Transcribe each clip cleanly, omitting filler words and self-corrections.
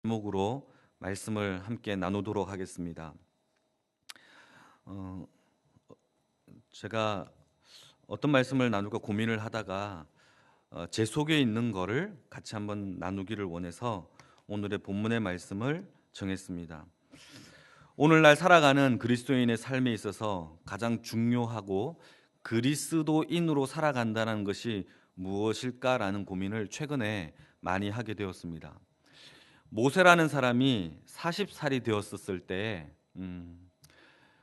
제목으로 말씀을 함께 나누도록 하겠습니다. 제가 어떤 말씀을 나눌까 고민을 하다가 제 속에 있는 거를 같이 한번 나누기를 원해서 오늘의 본문의 말씀을 정했습니다. 오늘날 살아가는 그리스도인의 삶에 있어서 가장 중요하고 그리스도인으로 살아간다는 것이 무엇일까라는 고민을 최근에 많이 하게 되었습니다. 모세라는 사람이 40살이 되었을 때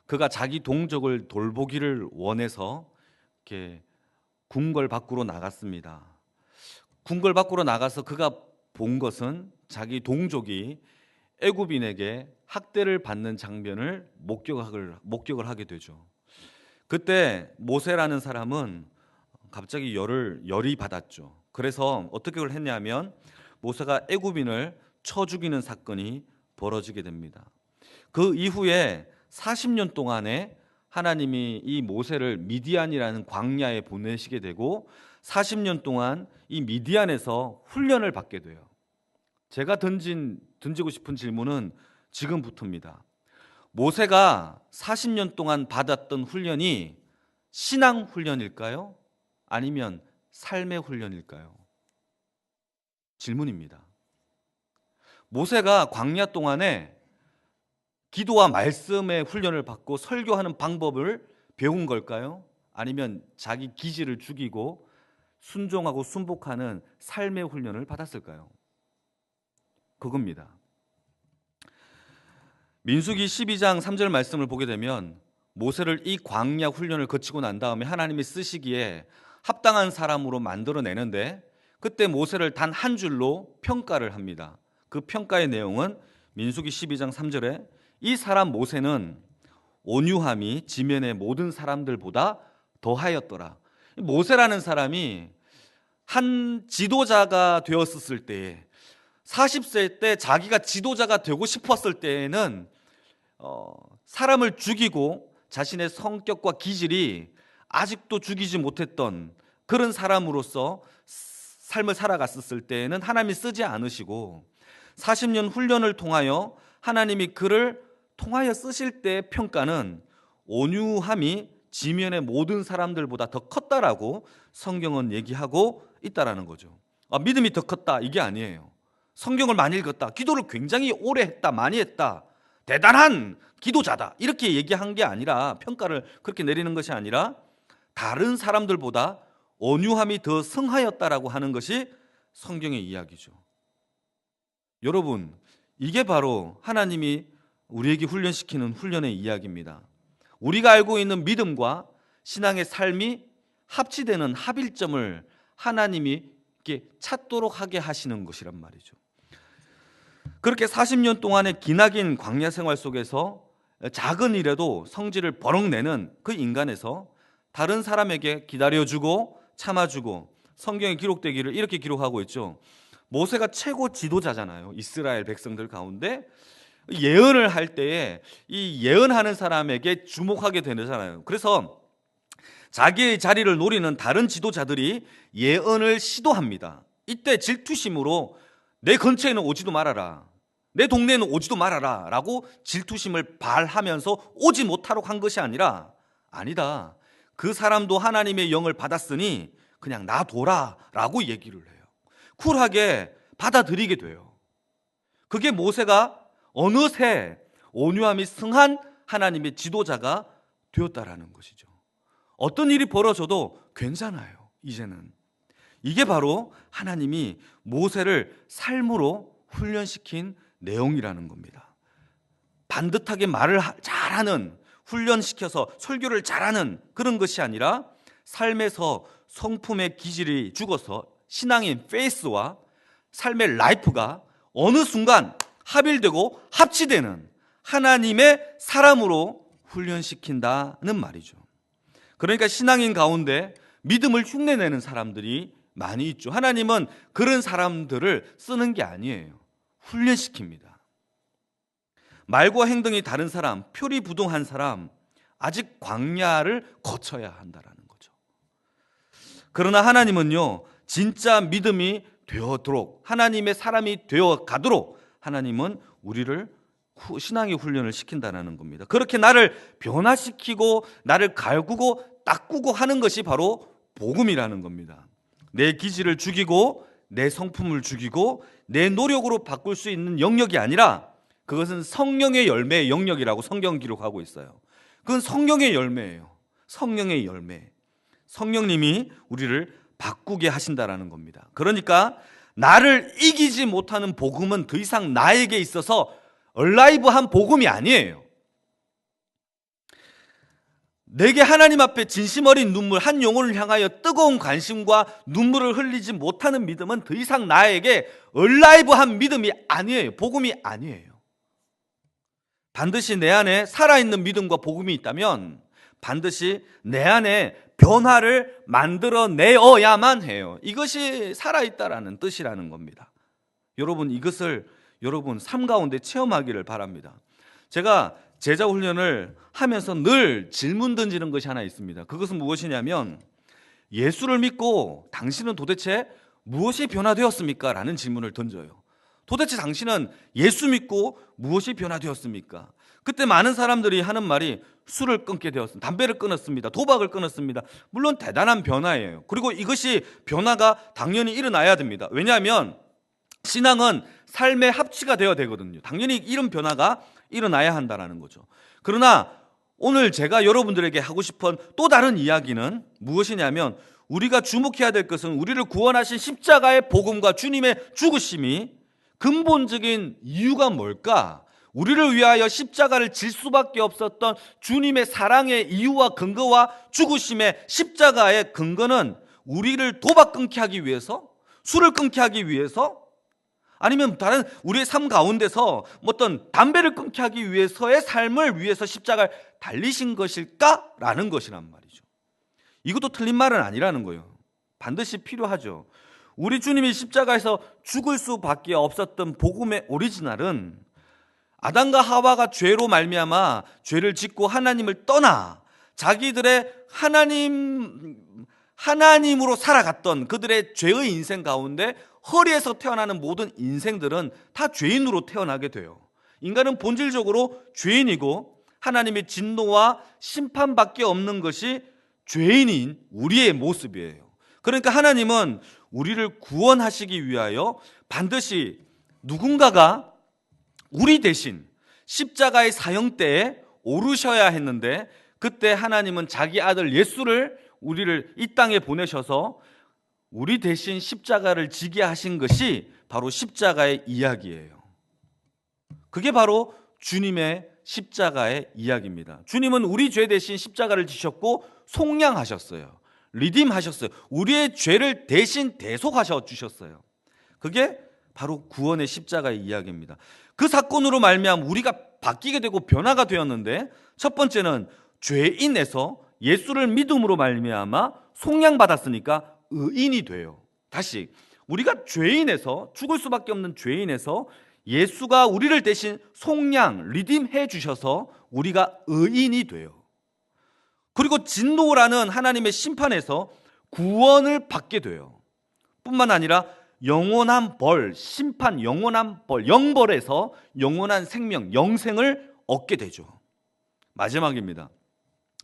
그가 자기 동족을 돌보기를 원해서 이렇게 궁궐 밖으로 나갔습니다. 궁궐 밖으로 나가서 그가 본 것은 자기 동족이 애굽인에게 학대를 받는 장면을 목격을 하게 되죠. 그때 모세라는 사람은 갑자기 열이 받았죠. 그래서 어떻게 했냐면 모세가 애굽인을 쳐 죽이는 사건이 벌어지게 됩니다. 그 이후에 40년 동안에 하나님이 이 모세를 미디안이라는 광야에 보내시게 되고 40년 동안 이 미디안에서 훈련을 받게 돼요. 제가 던지고 싶은 질문은 지금부터입니다. 모세가 40년 동안 받았던 훈련이 신앙 훈련일까요? 아니면 삶의 훈련일까요? 질문입니다. 모세가 광야 동안에 기도와 말씀의 훈련을 받고 설교하는 방법을 배운 걸까요? 아니면 자기 기질을 죽이고 순종하고 순복하는 삶의 훈련을 받았을까요? 그겁니다. 민수기 12장 3절 말씀을 보게 되면 모세를 이 광야 훈련을 거치고 난 다음에 하나님이 쓰시기에 합당한 사람으로 만들어내는데 그때 모세를 단 한 줄로 평가를 합니다. 그 평가의 내용은 민수기 12장 3절에 이 사람 모세는 온유함이 지면의 모든 사람들보다 더하였더라. 모세라는 사람이 한 지도자가 되었을 때에 40세 때 자기가 지도자가 되고 싶었을 때에는 사람을 죽이고 자신의 성격과 기질이 아직도 죽이지 못했던 그런 사람으로서 삶을 살아갔을 때에는 하나님이 쓰지 않으시고 40년 훈련을 통하여 하나님이 그를 통하여 쓰실 때의 평가는 온유함이 지면의 모든 사람들보다 더 컸다라고 성경은 얘기하고 있다라는 거죠. 믿음이 더 컸다 이게 아니에요. 성경을 많이 읽었다, 기도를 굉장히 오래 했다, 많이 했다, 대단한 기도자다 이렇게 얘기한 게 아니라, 평가를 그렇게 내리는 것이 아니라 다른 사람들보다 온유함이 더 승하였다라고 하는 것이 성경의 이야기죠. 여러분, 이게 바로 하나님이 우리에게 훈련시키는 훈련의 이야기입니다. 우리가 알고 있는 믿음과 신앙의 삶이 합치되는 합일점을 하나님이 이렇게 찾도록 하게 하시는 것이란 말이죠. 그렇게 40년 동안의 기나긴 광야 생활 속에서 작은 일에도 성질을 버럭 내는 그 인간에서 다른 사람에게 기다려주고 참아주고, 성경에 기록되기를 이렇게 기록하고 있죠. 모세가 최고 지도자잖아요. 이스라엘 백성들 가운데 예언을 할 때에 이 예언하는 사람에게 주목하게 되잖아요. 그래서 자기의 자리를 노리는 다른 지도자들이 예언을 시도합니다. 이때 질투심으로 내 근처에는 오지도 말아라, 내 동네에는 오지도 말아라 라고 질투심을 발하면서 오지 못하도록 한 것이 아니라, 아니다, 그 사람도 하나님의 영을 받았으니 그냥 놔둬라 라고 얘기를 해요. 쿨하게 받아들이게 돼요. 그게 모세가 어느새 온유함이 승한 하나님의 지도자가 되었다라는 것이죠. 어떤 일이 벌어져도 괜찮아요. 이제는 이게 바로 하나님이 모세를 삶으로 훈련시킨 내용이라는 겁니다. 반듯하게 말을 잘하는, 훈련시켜서 설교를 잘하는 그런 것이 아니라 삶에서 성품의 기질이 죽어서 신앙인 페이스와 삶의 라이프가 어느 순간 합일되고 합치되는 하나님의 사람으로 훈련시킨다는 말이죠. 그러니까 신앙인 가운데 믿음을 흉내내는 사람들이 많이 있죠. 하나님은 그런 사람들을 쓰는 게 아니에요. 훈련시킵니다. 말과 행동이 다른 사람, 표리부동한 사람, 아직 광야를 거쳐야 한다라는 거죠. 그러나 하나님은요, 진짜 믿음이 되어도록, 하나님의 사람이 되어 가도록 하나님은 우리를 신앙의 훈련을 시킨다는 겁니다. 그렇게 나를 변화시키고 나를 갈구고 닦고 하는 것이 바로 복음이라는 겁니다. 내 기질을 죽이고 내 성품을 죽이고 내 노력으로 바꿀 수 있는 영역이 아니라 그것은 성령의 열매의 영역이라고 성경 기록하고 있어요. 그건 성령의 열매예요. 성령의 열매. 성령님이 우리를 바꾸게 하신다라는 겁니다. 그러니까 나를 이기지 못하는 복음은 더 이상 나에게 있어서 얼라이브한 복음이 아니에요. 내게 하나님 앞에 진심 어린 눈물, 한 영혼을 향하여 뜨거운 관심과 눈물을 흘리지 못하는 믿음은 더 이상 나에게 얼라이브한 믿음이 아니에요. 복음이 아니에요. 반드시 내 안에 살아있는 믿음과 복음이 있다면 반드시 내 안에 변화를 만들어내어야만 해요. 이것이 살아있다라는 뜻이라는 겁니다. 여러분, 이것을 여러분 삶 가운데 체험하기를 바랍니다. 제가 제자 훈련을 하면서 늘 질문 던지는 것이 하나 있습니다. 그것은 무엇이냐면 예수를 믿고 당신은 도대체 무엇이 변화되었습니까? 라는 질문을 던져요. 도대체 당신은 예수 믿고 무엇이 변화되었습니까? 그때 많은 사람들이 하는 말이 술을 끊게 되었습니다. 담배를 끊었습니다. 도박을 끊었습니다. 물론 대단한 변화예요. 그리고 이것이 변화가 당연히 일어나야 됩니다. 왜냐하면 신앙은 삶의 합치가 되어야 되거든요. 당연히 이런 변화가 일어나야 한다는 거죠. 그러나 오늘 제가 여러분들에게 하고 싶은 또 다른 이야기는 무엇이냐면 우리가 주목해야 될 것은 우리를 구원하신 십자가의 복음과 주님의 죽으심이 근본적인 이유가 뭘까? 우리를 위하여 십자가를 질 수밖에 없었던 주님의 사랑의 이유와 근거와 죽으심의 십자가의 근거는 우리를 도박 끊게 하기 위해서, 술을 끊게 하기 위해서, 아니면 다른 우리의 삶 가운데서 어떤 담배를 끊게 하기 위해서의 삶을 위해서 십자가를 달리신 것일까라는 것이란 말이죠. 이것도 틀린 말은 아니라는 거예요. 반드시 필요하죠. 우리 주님이 십자가에서 죽을 수밖에 없었던 복음의 오리지널은 아담과 하와가 죄로 말미암아 죄를 짓고 하나님을 떠나 자기들의 하나님으로 살아갔던 그들의 죄의 인생 가운데 허리에서 태어나는 모든 인생들은 다 죄인으로 태어나게 돼요. 인간은 본질적으로 죄인이고 하나님의 진노와 심판밖에 없는 것이 죄인인 우리의 모습이에요. 그러니까 하나님은 우리를 구원하시기 위하여 반드시 누군가가 우리 대신 십자가의 사형대에 오르셔야 했는데 그때 하나님은 자기 아들 예수를 우리를 이 땅에 보내셔서 우리 대신 십자가를 지게 하신 것이 바로 십자가의 이야기예요. 그게 바로 주님의 십자가의 이야기입니다. 주님은 우리 죄 대신 십자가를 지셨고 속량하셨어요. 리딤하셨어요. 우리의 죄를 대신 대속하셔 주셨어요. 그게 바로 구원의 십자가의 이야기입니다. 그 사건으로 말미암아 우리가 바뀌게 되고 변화가 되었는데 첫 번째는 죄인에서 예수를 믿음으로 말미암아 속량받았으니까 의인이 돼요. 다시 우리가 죄인에서 죽을 수밖에 없는 죄인에서 예수가 우리를 대신 속량, 리딤해 주셔서 우리가 의인이 돼요. 그리고 진노라는 하나님의 심판에서 구원을 받게 돼요. 뿐만 아니라 영원한 벌, 심판, 영원한 벌, 영벌에서 영원한 생명, 영생을 얻게 되죠. 마지막입니다.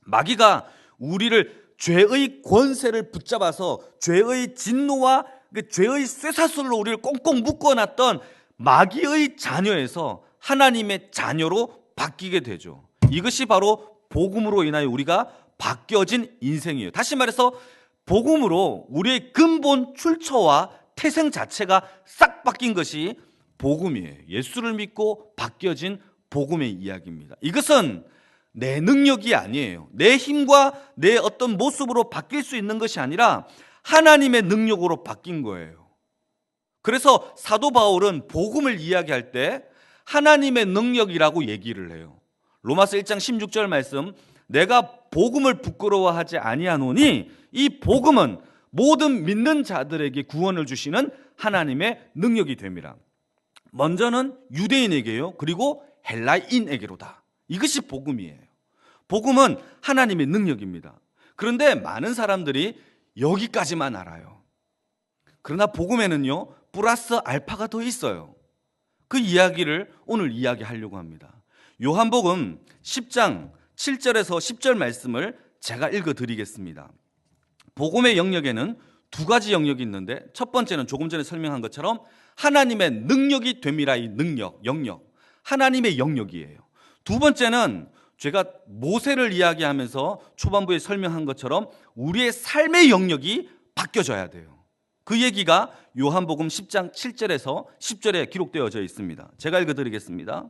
마귀가 우리를 죄의 권세를 붙잡아서 죄의 진노와 죄의 쇠사슬로 우리를 꽁꽁 묶어놨던 마귀의 자녀에서 하나님의 자녀로 바뀌게 되죠. 이것이 바로 복음으로 인하여 우리가 바뀌어진 인생이에요. 다시 말해서 복음으로 우리의 근본 출처와 태생 자체가 싹 바뀐 것이 복음이에요. 예수를 믿고 바뀌어진 복음의 이야기입니다. 이것은 내 능력이 아니에요. 내 힘과 내 어떤 모습으로 바뀔 수 있는 것이 아니라 하나님의 능력으로 바뀐 거예요. 그래서 사도 바울은 복음을 이야기할 때 하나님의 능력이라고 얘기를 해요. 로마서 1장 16절 말씀, 내가 복음을 부끄러워하지 아니하노니 이 복음은 모든 믿는 자들에게 구원을 주시는 하나님의 능력이 됩니다. 먼저는 유대인에게요. 그리고 헬라인에게로다. 이것이 복음이에요. 복음은 하나님의 능력입니다. 그런데 많은 사람들이 여기까지만 알아요. 그러나 복음에는요, 플러스 알파가 더 있어요. 그 이야기를 오늘 이야기하려고 합니다. 요한복음 10장 7절에서 10절 말씀을 제가 읽어드리겠습니다. 복음의 영역에는 두 가지 영역이 있는데, 첫 번째는 조금 전에 설명한 것처럼 하나님의 능력이 됨이라. 이 능력, 영역, 하나님의 영역이에요. 두 번째는 제가 모세를 이야기하면서 초반부에 설명한 것처럼 우리의 삶의 영역이 바뀌어져야 돼요. 그 얘기가 요한복음 10장 7절에서 10절에 기록되어져 있습니다. 제가 읽어드리겠습니다.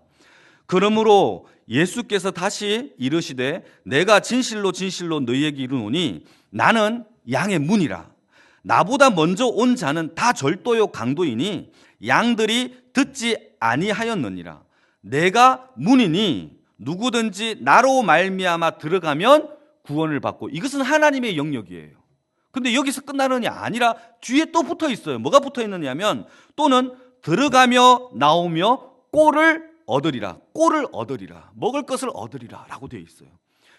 그러므로 예수께서 다시 이르시되 내가 진실로 진실로 너희에게 이르노니 나는 양의 문이라. 나보다 먼저 온 자는 다 절도요 강도이니 양들이 듣지 아니하였느니라. 내가 문이니 누구든지 나로 말미암아 들어가면 구원을 받고. 이것은 하나님의 영역이에요. 근데 여기서 끝나느냐 아니라 뒤에 또 붙어 있어요. 뭐가 붙어 있느냐면 또는 들어가며 나오며 꼴을 얻으리라. 꼴을 얻으리라. 먹을 것을 얻으리라 라고 되어 있어요.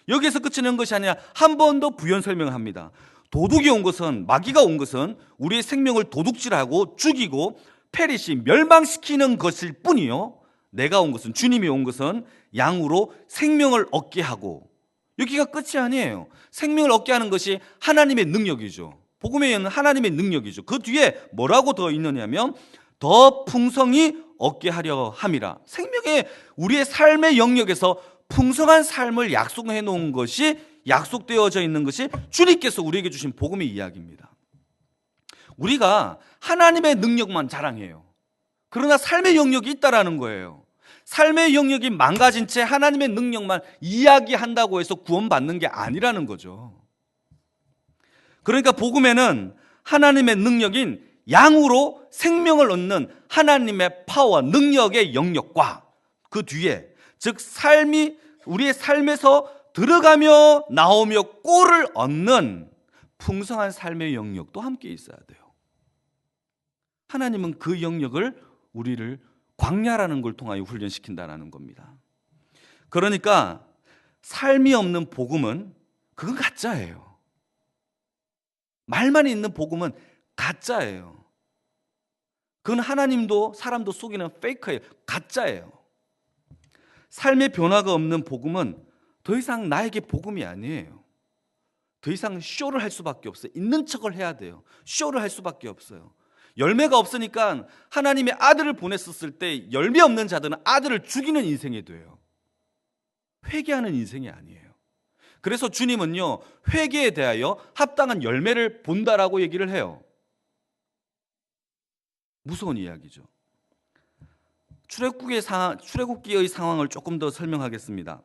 여기에서 그치는 것이 아니라 한 번 더 부연 설명을 합니다. 도둑이 온 것은, 마귀가 온 것은 우리의 생명을 도둑질하고 죽이고 페리시 멸망시키는 것일 뿐이요, 내가 온 것은, 주님이 온 것은 양으로 생명을 얻게 하고. 여기가 끝이 아니에요. 생명을 얻게 하는 것이 하나님의 능력이죠. 복음에 있는 하나님의 능력이죠. 그 뒤에 뭐라고 더 있느냐면 더 풍성히 얻게 하려 함이라. 생명의, 우리의 삶의 영역에서 풍성한 삶을 약속해 놓은 것이, 약속되어져 있는 것이 주님께서 우리에게 주신 복음의 이야기입니다. 우리가 하나님의 능력만 자랑해요. 그러나 삶의 영역이 있다라는 거예요. 삶의 영역이 망가진 채 하나님의 능력만 이야기한다고 해서 구원받는 게 아니라는 거죠. 그러니까 복음에는 하나님의 능력인 양으로 생명을 얻는 하나님의 파워, 능력의 영역과 그 뒤에, 즉 삶이, 우리의 삶에서 들어가며 나오며 꼴을 얻는 풍성한 삶의 영역도 함께 있어야 돼요. 하나님은 그 영역을, 우리를 광야라는 걸 통하여 훈련시킨다는 겁니다. 그러니까 삶이 없는 복음은, 그건 가짜예요. 말만 있는 복음은 가짜예요. 그건 하나님도 사람도 속이는 페이크예요. 가짜예요. 삶의 변화가 없는 복음은 더 이상 나에게 복음이 아니에요. 더 이상 쇼를 할 수밖에 없어요. 있는 척을 해야 돼요. 쇼를 할 수밖에 없어요. 열매가 없으니까 하나님의 아들을 보냈었을 때 열매 없는 자들은 아들을 죽이는 인생이 돼요. 회개하는 인생이 아니에요. 그래서 주님은요, 회개에 대하여 합당한 열매를 본다라고 얘기를 해요. 무서운 이야기죠. 출애굽기의 상황을 조금 더 설명하겠습니다.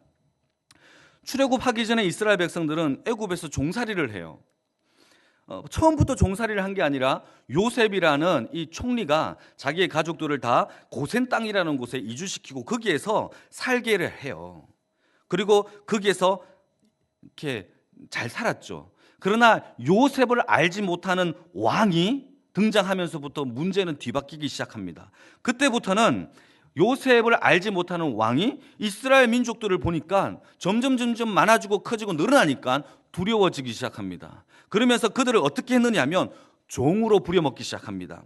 출애굽하기 전에 이스라엘 백성들은 애굽에서 종살이를 해요. 처음부터 종살이를 한 게 아니라 요셉이라는 이 총리가 자기의 가족들을 다 고센 땅이라는 곳에 이주시키고 거기에서 살게를 해요. 그리고 거기에서 이렇게 잘 살았죠. 그러나 요셉을 알지 못하는 왕이 등장하면서부터 문제는 뒤바뀌기 시작합니다. 그때부터는 요셉을 알지 못하는 왕이 이스라엘 민족들을 보니까 점점 많아지고 커지고 늘어나니까 두려워지기 시작합니다. 그러면서 그들을 어떻게 했느냐 하면 종으로 부려먹기 시작합니다.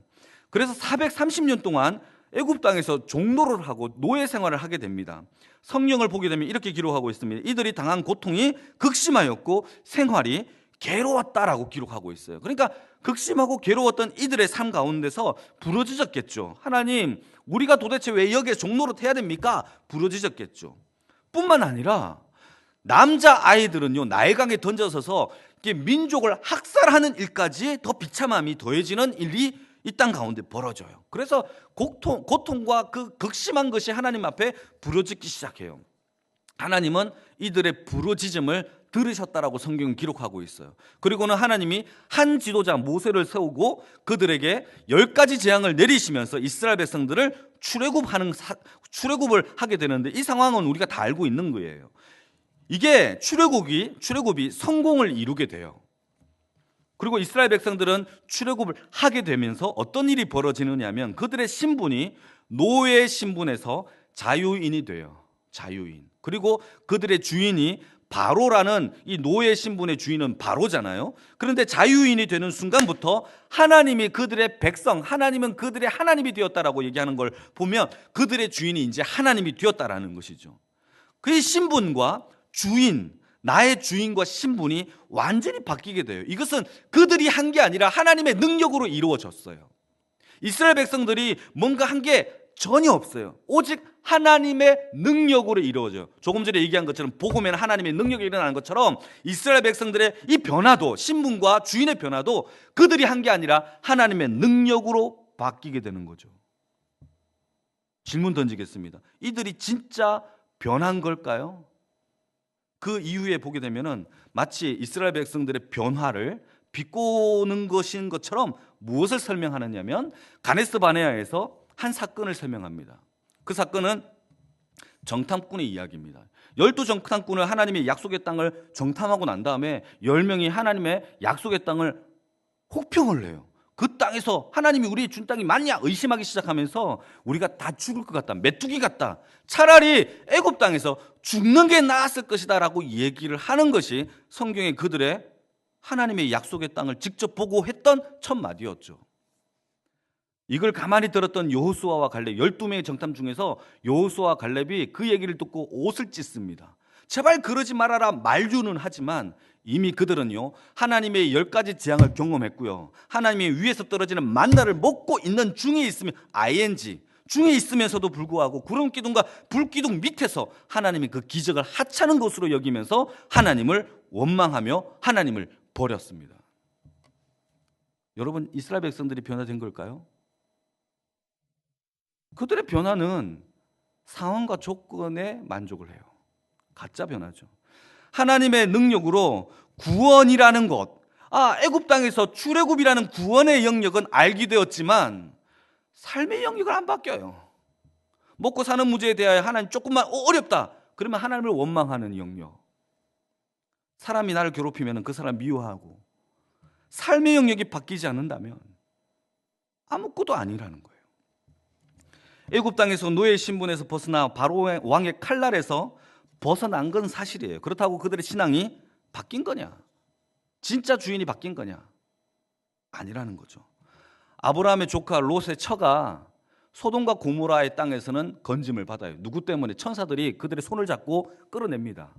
그래서 430년 동안 애굽 땅에서 종노릇을 하고 노예 생활을 하게 됩니다. 성경을 보게 되면 이렇게 기록하고 있습니다. 이들이 당한 고통이 극심하였고 생활이 괴로웠다라고 기록하고 있어요. 그러니까 극심하고 괴로웠던 이들의 삶 가운데서 부르짖었겠죠. 하나님, 우리가 도대체 왜 여기에 종노릇 해야 됩니까? 부르짖었겠죠. 뿐만 아니라 남자 아이들은요, 나일강에 던져서서 민족을 학살하는 일까지 더 비참함이 더해지는 일이 이 땅 가운데 벌어져요. 그래서 고통과 그 극심한 것이 하나님 앞에 부르짖기 시작해요. 하나님은 이들의 부르짖음을 들으셨다라고 성경은 기록하고 있어요. 그리고는 하나님이 한 지도자 모세를 세우고 그들에게 10가지 재앙을 내리시면서 이스라엘 백성들을 출애굽을 하게 되는데, 이 상황은 우리가 다 알고 있는 거예요. 이게 출애굽이 성공을 이루게 돼요. 그리고 이스라엘 백성들은 출애굽을 하게 되면서 어떤 일이 벌어지느냐 하면 그들의 신분이 노예 신분에서 자유인이 돼요. 자유인. 그리고 그들의 주인이 바로라는 이 노예 신분의 주인은 바로잖아요. 그런데 자유인이 되는 순간부터 하나님이 그들의 백성, 하나님은 그들의 하나님이 되었다라고 얘기하는 걸 보면 그들의 주인이 이제 하나님이 되었다라는 것이죠. 그의 신분과 주인, 나의 주인과 신분이 완전히 바뀌게 돼요. 이것은 그들이 한 게 아니라 하나님의 능력으로 이루어졌어요. 이스라엘 백성들이 뭔가 한 게 전혀 없어요. 오직 하나님의 능력으로 이루어져요. 조금 전에 얘기한 것처럼 복음에는 하나님의 능력이 일어나는 것처럼 이스라엘 백성들의 이 변화도, 신분과 주인의 변화도 그들이 한 게 아니라 하나님의 능력으로 바뀌게 되는 거죠. 질문 던지겠습니다. 이들이 진짜 변한 걸까요? 그 이후에 보게 되면은 마치 이스라엘 백성들의 변화를 비꼬는 것인 것처럼 무엇을 설명하느냐면 가데스 바네아에서 한 사건을 설명합니다. 그 사건은 정탐꾼의 이야기입니다. 12 정탐꾼을 하나님의 약속의 땅을 정탐하고 난 다음에 10명이 하나님의 약속의 땅을 혹평을 해요. 그 땅에서 하나님이 우리의 준 땅이 맞냐 의심하기 시작하면서 우리가 다 죽을 것 같다, 메뚜기 같다, 차라리 애굽 땅에서 죽는 게 나았을 것이다 라고 얘기를 하는 것이 성경의 그들의 하나님의 약속의 땅을 직접 보고 했던 첫 마디였죠. 이걸 가만히 들었던 여호수아와 갈렙, 12명의 정탐 중에서 여호수아와 갈렙이 그 얘기를 듣고 옷을 찢습니다. 제발 그러지 말아라 만류는 하지만 이미 그들은요 하나님의 10가지 재앙을 경험했고요, 하나님의 위에서 떨어지는 만나를 먹고 있는 중에 있으면 ing 중에 있으면서도 불구하고 구름 기둥과 불 기둥 밑에서 하나님이 그 기적을 하찮은 것으로 여기면서 하나님을 원망하며 하나님을 버렸습니다. 여러분, 이스라엘 백성들이 변화된 걸까요? 그들의 변화는 상황과 조건에 만족을 해요. 가짜 변화죠. 하나님의 능력으로 구원이라는 것, 애굽 땅에서 출애굽이라는 구원의 영역은 알게 되었지만 삶의 영역을 안 바뀌어요. 먹고 사는 문제에 대하여 하나님 조금만 어렵다 그러면 하나님을 원망하는 영역, 사람이 나를 괴롭히면 그 사람 미워하고, 삶의 영역이 바뀌지 않는다면 아무것도 아니라는 거예요. 애굽 땅에서 노예 신분에서 벗어나 바로 왕의 칼날에서 벗어난 건 사실이에요. 그렇다고 그들의 신앙이 바뀐 거냐? 진짜 주인이 바뀐 거냐? 아니라는 거죠. 아브라함의 조카 롯의 처가 소돔과 고모라의 땅에서는 건짐을 받아요. 누구 때문에? 천사들이 그들의 손을 잡고 끌어냅니다.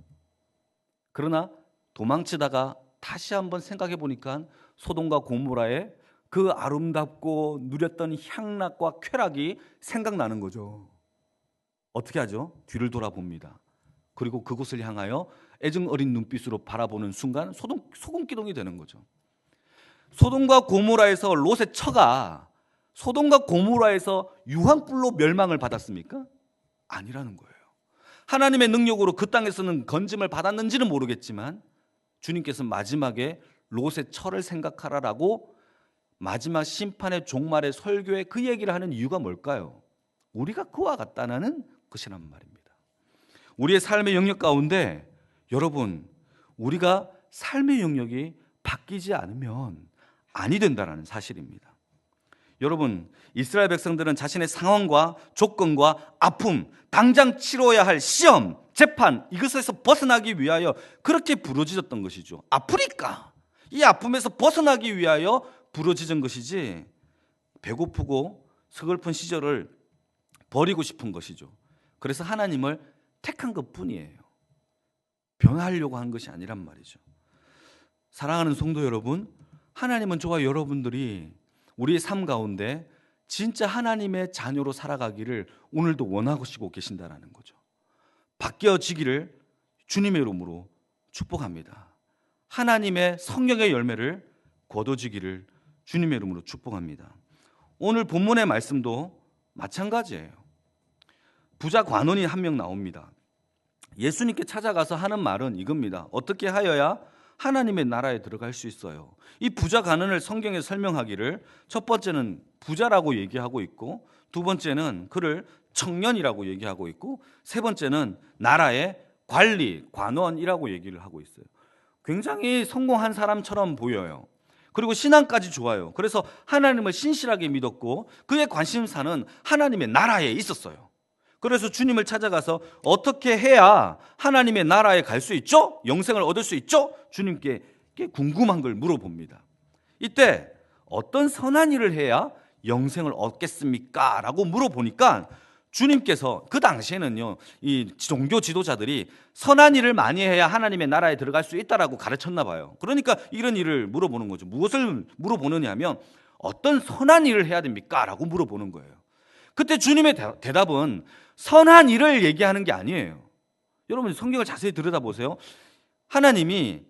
그러나 도망치다가 다시 한번 생각해 보니까 소돔과 고모라의 그 아름답고 누렸던 향락과 쾌락이 생각나는 거죠. 어떻게 하죠? 뒤를 돌아봅니다. 그리고 그곳을 향하여 애정 어린 눈빛으로 바라보는 순간 소금 기둥이 되는 거죠. 소돔과 고모라에서 롯의 처가 소돔과 고모라에서 유황불로 멸망을 받았습니까? 아니라는 거예요. 하나님의 능력으로 그 땅에서는 건짐을 받았는지는 모르겠지만 주님께서 마지막에 롯의 처를 생각하라라고 마지막 심판의 종말의 설교에 그 얘기를 하는 이유가 뭘까요? 우리가 그와 같다는 것이란 말입니다. 우리의 삶의 영역 가운데 여러분, 우리가 삶의 영역이 바뀌지 않으면 아니 된다는 사실입니다. 여러분, 이스라엘 백성들은 자신의 상황과 조건과 아픔, 당장 치러야 할 시험, 재판, 이것에서 벗어나기 위하여 그렇게 부르짖었던 것이죠. 아프니까 이 아픔에서 벗어나기 위하여 부르짖은 것이지 배고프고 서글픈 시절을 버리고 싶은 것이죠. 그래서 하나님을 택한 것뿐이에요. 변화하려고 한 것이 아니란 말이죠. 사랑하는 성도 여러분, 하나님은 저와 여러분들이 우리의 삶 가운데 진짜 하나님의 자녀로 살아가기를 오늘도 원하시고 계신다는 거죠. 바뀌어지기를 주님의 이름으로 축복합니다. 하나님의 성령의 열매를 거둬지기를 주님의 이름으로 축복합니다. 오늘 본문의 말씀도 마찬가지예요. 부자 관원이 한 명 나옵니다. 예수님께 찾아가서 하는 말은 이겁니다. 어떻게 하여야 하나님의 나라에 들어갈 수 있어요? 이 부자 관원을 성경에 설명하기를 첫 번째는 부자라고 얘기하고 있고, 두 번째는 그를 청년이라고 얘기하고 있고, 세 번째는 나라의 관리, 관원이라고 얘기를 하고 있어요. 굉장히 성공한 사람처럼 보여요. 그리고 신앙까지 좋아요. 그래서 하나님을 신실하게 믿었고 그의 관심사는 하나님의 나라에 있었어요. 그래서 주님을 찾아가서 어떻게 해야 하나님의 나라에 갈 수 있죠? 영생을 얻을 수 있죠? 주님께 궁금한 걸 물어봅니다. 이때 어떤 선한 일을 해야 영생을 얻겠습니까? 라고 물어보니까 주님께서 그 당시에는요, 이 종교 지도자들이 선한 일을 많이 해야 하나님의 나라에 들어갈 수 있다라고 가르쳤나 봐요. 그러니까 이런 일을 물어보는 거죠. 무엇을 물어보느냐 하면 어떤 선한 일을 해야 됩니까? 라고 물어보는 거예요. 그때 주님의 대답은 선한 일을 얘기하는 게 아니에요. 여러분 성경을 자세히 들여다보세요. 하나님이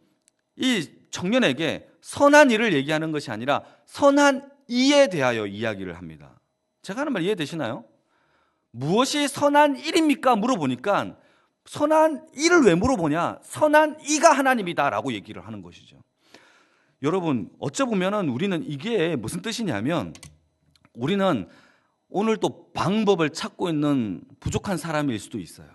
이 청년에게 선한 일을 얘기하는 것이 아니라 선한 이에 대하여 이야기를 합니다. 제가 하는 말 이해되시나요? 무엇이 선한 일입니까? 물어보니까 선한 일을 왜 물어보냐? 선한 이가 하나님이다 라고 얘기를 하는 것이죠. 여러분 어쩌보면 우리는 이게 무슨 뜻이냐면 우리는 오늘 또 방법을 찾고 있는 부족한 사람일 수도 있어요.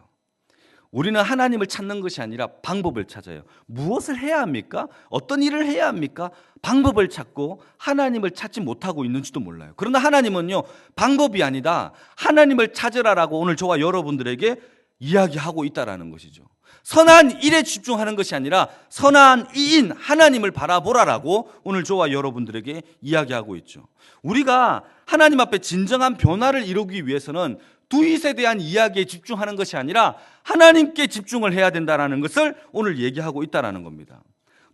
우리는 하나님을 찾는 것이 아니라 방법을 찾아요. 무엇을 해야 합니까? 어떤 일을 해야 합니까? 방법을 찾고 하나님을 찾지 못하고 있는지도 몰라요. 그러나 하나님은요, 방법이 아니다. 하나님을 찾으라라고 오늘 저와 여러분들에게 이야기하고 있다라는 것이죠. 선한 일에 집중하는 것이 아니라 선한 이인 하나님을 바라보라라고 오늘 저와 여러분들에게 이야기하고 있죠. 우리가 하나님 앞에 진정한 변화를 이루기 위해서는 두잇에 대한 이야기에 집중하는 것이 아니라 하나님께 집중을 해야 된다는 것을 오늘 얘기하고 있다는 겁니다.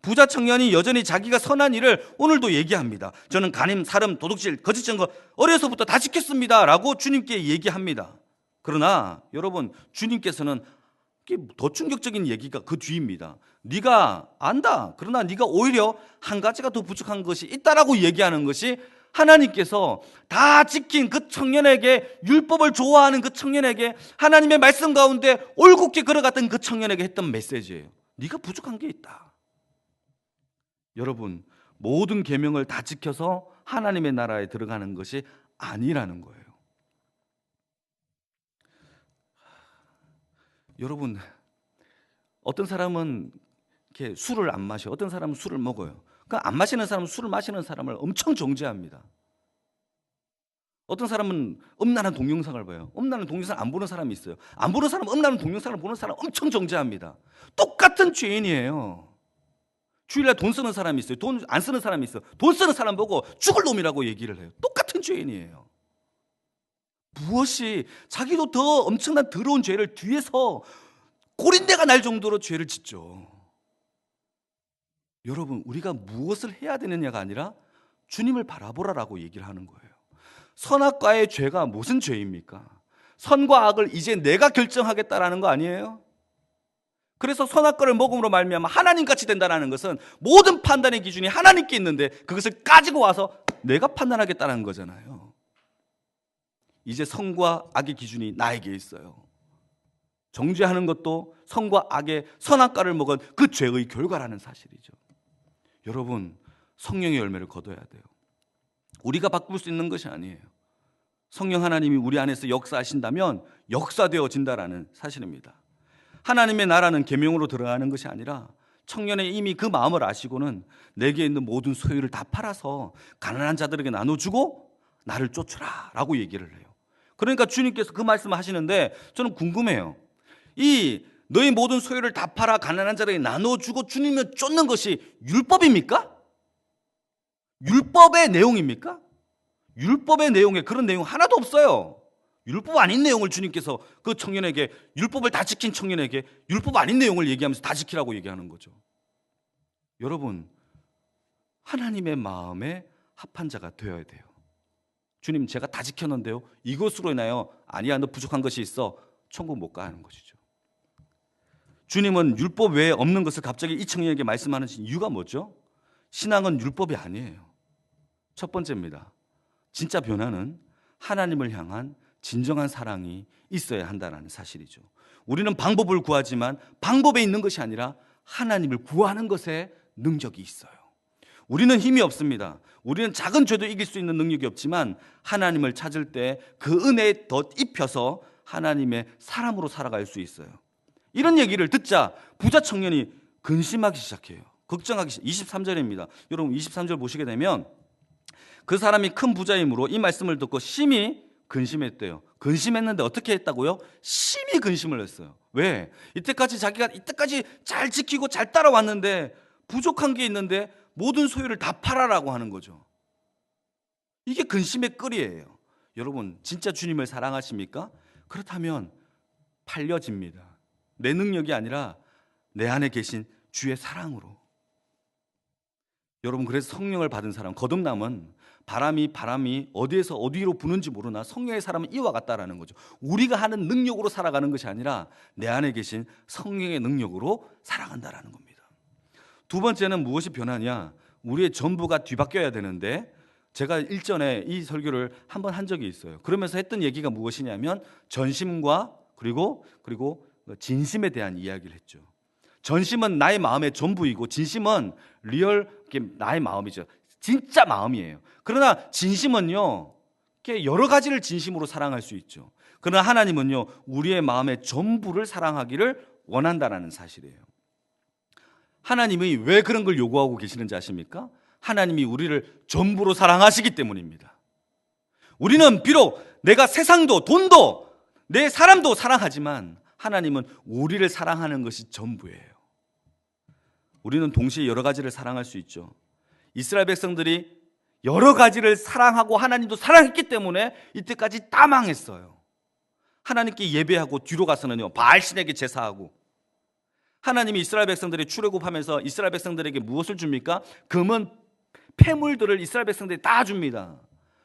부자 청년이 여전히 자기가 선한 일을 오늘도 얘기합니다. 저는 간임, 살음, 도둑질, 거짓 증거 어려서부터 다 지켰습니다 라고 주님께 얘기합니다. 그러나 여러분 주님께서는 더 충격적인 얘기가 그 뒤입니다. 네가 안다. 그러나 네가 오히려 한 가지가 더 부족한 것이 있다라고 얘기하는 것이 하나님께서 다 지킨 그 청년에게, 율법을 좋아하는 그 청년에게, 하나님의 말씀 가운데 올곧게 걸어갔던 그 청년에게 했던 메시지예요. 네가 부족한 게 있다. 여러분 모든 계명을 다 지켜서 하나님의 나라에 들어가는 것이 아니라는 거예요. 여러분 어떤 사람은 이렇게 술을 안 마셔. 어떤 사람은 술을 먹어요. 그러니까 안 마시는 사람은 술을 마시는 사람을 엄청 정죄합니다. 어떤 사람은 음란한 동영상을 봐요. 음란한 동영상을 안 보는 사람이 있어요. 안 보는 사람은 음란한 동영상을 보는 사람 엄청 정죄합니다. 똑같은 죄인이에요. 주일날 돈 쓰는 사람이 있어요. 돈 안 쓰는 사람이 있어요. 돈 쓰는 사람 보고 죽을 놈이라고 얘기를 해요. 똑같은 죄인이에요. 무엇이 자기도 더 엄청난 더러운 죄를 뒤에서 고린내가 날 정도로 죄를 짓죠. 여러분 우리가 무엇을 해야 되느냐가 아니라 주님을 바라보라라고 얘기를 하는 거예요. 선악과의 죄가 무슨 죄입니까? 선과 악을 이제 내가 결정하겠다라는 거 아니에요? 그래서 선악과를 먹음으로 말미암아 하나님같이 된다는 것은 모든 판단의 기준이 하나님께 있는데 그것을 가지고 와서 내가 판단하겠다는 거잖아요. 이제 선과 악의 기준이 나에게 있어요. 정죄하는 것도 선과 악의 선악과를 먹은 그 죄의 결과라는 사실이죠. 여러분 성령의 열매를 거둬야 돼요. 우리가 바꿀 수 있는 것이 아니에요. 성령 하나님이 우리 안에서 역사하신다면 역사되어진다라는 사실입니다. 하나님의 나라는 계명으로 들어가는 것이 아니라 청년의 이미 그 마음을 아시고는 내게 있는 모든 소유를 다 팔아서 가난한 자들에게 나눠주고 나를 쫓으라 라고 얘기를 해요. 그러니까 주님께서 그 말씀을 하시는데 저는 궁금해요. 이 너희 모든 소유를 다 팔아 가난한 자들에게 나눠주고 주님을 쫓는 것이 율법입니까? 율법의 내용입니까? 율법의 내용에 그런 내용 하나도 없어요. 율법 아닌 내용을 주님께서 그 청년에게, 율법을 다 지킨 청년에게 율법 아닌 내용을 얘기하면서 다 지키라고 얘기하는 거죠. 여러분 하나님의 마음에 합한 자가 되어야 돼요. 주님 제가 다 지켰는데요 이것으로 인하여 아니야 너 부족한 것이 있어 천국 못 가 하는 것이죠. 주님은 율법 외에 없는 것을 갑자기 이 청년에게 말씀하는 이유가 뭐죠? 신앙은 율법이 아니에요. 첫 번째입니다. 진짜 변화는 하나님을 향한 진정한 사랑이 있어야 한다는 사실이죠. 우리는 방법을 구하지만 방법에 있는 것이 아니라 하나님을 구하는 것에 능력이 있어요. 우리는 힘이 없습니다. 우리는 작은 죄도 이길 수 있는 능력이 없지만 하나님을 찾을 때 그 은혜에 덧입혀서 하나님의 사람으로 살아갈 수 있어요. 이런 얘기를 듣자 부자 청년이 근심하기 시작해요. 걱정하기 시작. 23절입니다. 여러분 23절 보시게 되면 그 사람이 큰 부자이므로 이 말씀을 듣고 심히 근심했대요. 근심했는데 어떻게 했다고요? 심히 근심을 했어요. 왜? 이때까지 잘 지키고 잘 따라왔는데 부족한 게 있는데 모든 소유를 다 팔아라고 하는 거죠. 이게 근심의 끓이에요. 여러분, 진짜 주님을 사랑하십니까? 그렇다면 팔려집니다. 내 능력이 아니라 내 안에 계신 주의 사랑으로. 여러분, 그래서 성령을 받은 사람, 거듭남은 바람이 어디에서 어디로 부는지 모르나 성령의 사람은 이와 같다라는 거죠. 우리가 하는 능력으로 살아가는 것이 아니라 내 안에 계신 성령의 능력으로 살아간다라는 겁니다. 두 번째는 무엇이 변하냐? 우리의 전부가 뒤바뀌어야 되는데, 제가 일전에 이 설교를 한번 한 적이 있어요. 그러면서 했던 얘기가 무엇이냐면 전심과 그리고 진심에 대한 이야기를 했죠. 전심은 나의 마음의 전부이고 진심은 리얼 나의 마음이죠. 진짜 마음이에요. 그러나 진심은요, 여러 가지를 진심으로 사랑할 수 있죠. 그러나 하나님은요, 우리의 마음의 전부를 사랑하기를 원한다라는 사실이에요. 하나님이 왜 그런 걸 요구하고 계시는지 아십니까? 하나님이 우리를 전부로 사랑하시기 때문입니다. 우리는 비록 내가 세상도 돈도 내 사람도 사랑하지만 하나님은 우리를 사랑하는 것이 전부예요. 우리는 동시에 여러 가지를 사랑할 수 있죠. 이스라엘 백성들이 여러 가지를 사랑하고 하나님도 사랑했기 때문에 이때까지 다 망했어요. 하나님께 예배하고 뒤로 가서는요, 바알신에게 제사하고. 하나님이 이스라엘 백성들이 출애굽하면서 이스라엘 백성들에게 무엇을 줍니까? 금은 폐물들을 이스라엘 백성들이 다 줍니다.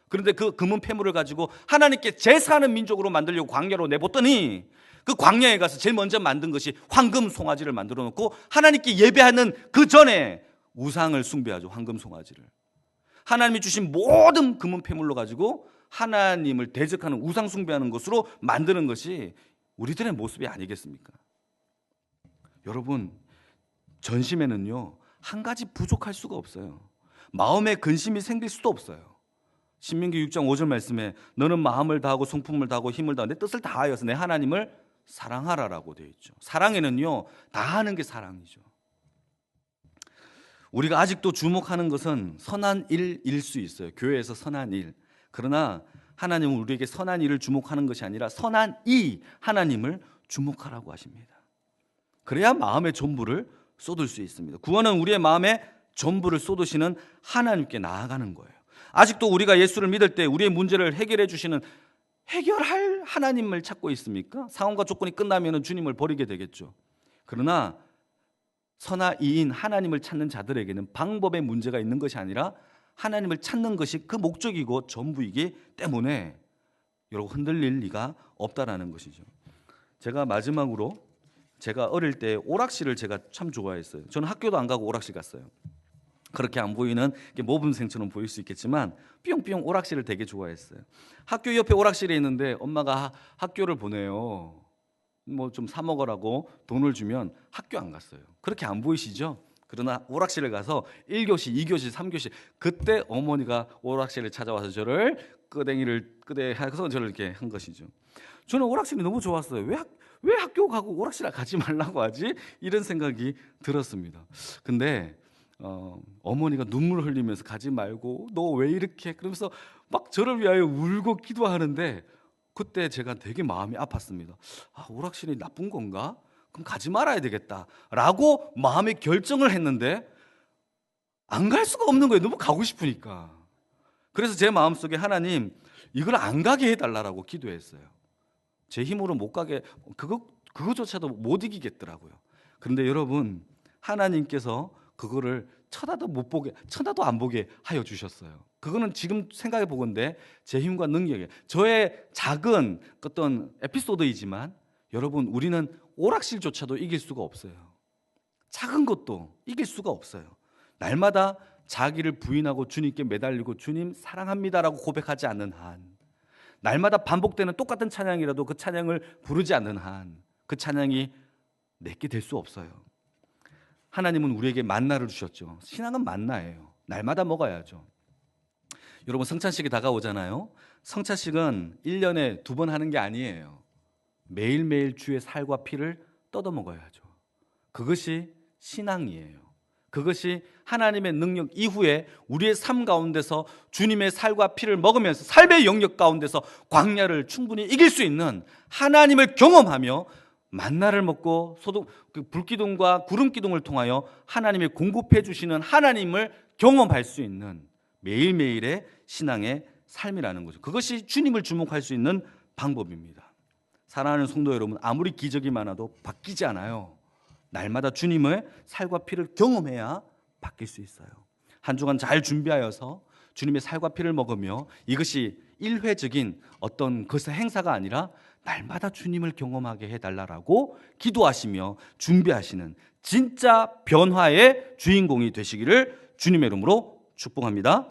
그런데 그 금은 폐물을 가지고 하나님께 제사하는 민족으로 만들려고 광야로 내봤더니 그 광야에 가서 제일 먼저 만든 것이 황금 송아지를 만들어 놓고 하나님께 예배하는 그 전에 우상을 숭배하죠. 황금 송아지를. 하나님이 주신 모든 금은 폐물로 가지고 하나님을 대적하는 우상 숭배하는 것으로 만드는 것이 우리들의 모습이 아니겠습니까? 여러분, 전심에는요, 한 가지 부족할 수가 없어요. 마음에 근심이 생길 수도 없어요. 신명기 6장 5절 말씀에 너는 마음을 다하고 성품을 다하고 힘을 다하고 내 뜻을 다하여서 내 하나님을 사랑하라라고 되어 있죠. 사랑에는요, 다하는 게 사랑이죠. 우리가 아직도 주목하는 것은 선한 일일 수 있어요. 교회에서 선한 일. 그러나 하나님은 우리에게 선한 일을 주목하는 것이 아니라 선한 이 하나님을 주목하라고 하십니다. 그래야 마음의 전부를 쏟을 수 있습니다. 구원은 우리의 마음에 전부를 쏟으시는 하나님께 나아가는 거예요. 아직도 우리가 예수를 믿을 때 우리의 문제를 해결해 주시는 해결할 하나님을 찾고 있습니까? 상황과 조건이 끝나면 주님을 버리게 되겠죠. 그러나 선하이인 하나님을 찾는 자들에게는 방법에 문제가 있는 것이 아니라 하나님을 찾는 것이 그 목적이고 전부이기 때문에 여러분 흔들릴 리가 없다라는 것이죠. 제가 마지막으로 제가 어릴 때 오락실을 제가 참 좋아했어요. 저는 학교도 안 가고 오락실 갔어요. 그렇게 안 보이는 모범생처럼 보일 수 있겠지만 뿅뿅 오락실을 되게 좋아했어요. 학교 옆에 오락실에 있는데 엄마가 학교를 보내요. 뭐 좀 사 먹으라고 돈을 주면 학교 안 갔어요. 그렇게 안 보이시죠? 그러나 오락실을 가서 1교시, 2교시, 3교시 그때 어머니가 오락실을 찾아와서 저를 끄대해서 저를 이렇게 한 것이죠. 저는 오락실이 너무 좋았어요. 왜 학교 가고 오락실에 가지 말라고 하지? 이런 생각이 들었습니다. 근데 어머니가 눈물을 흘리면서 가지 말고 너 왜 이렇게 그러면서 막 저를 위하여 울고 기도하는데 그때 제가 되게 마음이 아팠습니다. 오락실이 나쁜 건가? 그럼 가지 말아야 되겠다라고 마음의 결정을 했는데 안 갈 수가 없는 거예요. 너무 가고 싶으니까. 그래서 제 마음속에 하나님 이걸 안 가게 해달라고 기도했어요. 제 힘으로 못 가게 그거조차도 못 이기겠더라고요. 그런데 여러분 하나님께서 그거를 쳐다도 안 보게 하여 주셨어요. 그거는 지금 생각해 보건대 제 힘과 능력에 저의 작은 어떤 에피소드이지만 여러분 우리는 오락실조차도 이길 수가 없어요. 작은 것도 이길 수가 없어요. 날마다 자기를 부인하고 주님께 매달리고 주님 사랑합니다라고 고백하지 않는 한, 날마다 반복되는 똑같은 찬양이라도 그 찬양을 부르지 않는 한 그 찬양이 내게 될 수 없어요. 하나님은 우리에게 만나를 주셨죠. 신앙은 만나예요. 날마다 먹어야죠. 여러분 성찬식이 다가오잖아요. 성찬식은 1년에 2번 하는 게 아니에요. 매일매일 주의 살과 피를 뜯어 먹어야죠. 그것이 신앙이에요. 그것이 하나님의 능력 이후에 우리의 삶 가운데서 주님의 살과 피를 먹으면서 삶의 영역 가운데서 광야를 충분히 이길 수 있는 하나님을 경험하며 만나를 먹고 불기둥과 구름기둥을 통하여 하나님이 공급해 주시는 하나님을 경험할 수 있는 매일매일의 신앙의 삶이라는 거죠. 그것이 주님을 주목할 수 있는 방법입니다. 사랑하는 성도 여러분, 아무리 기적이 많아도 바뀌지 않아요. 날마다 주님의 살과 피를 경험해야 바뀔 수 있어요. 한 주간 잘 준비하여서 주님의 살과 피를 먹으며 이것이 일회적인 어떤 것의 행사가 아니라 날마다 주님을 경험하게 해달라고 기도하시며 준비하시는 진짜 변화의 주인공이 되시기를 주님의 이름으로 축복합니다.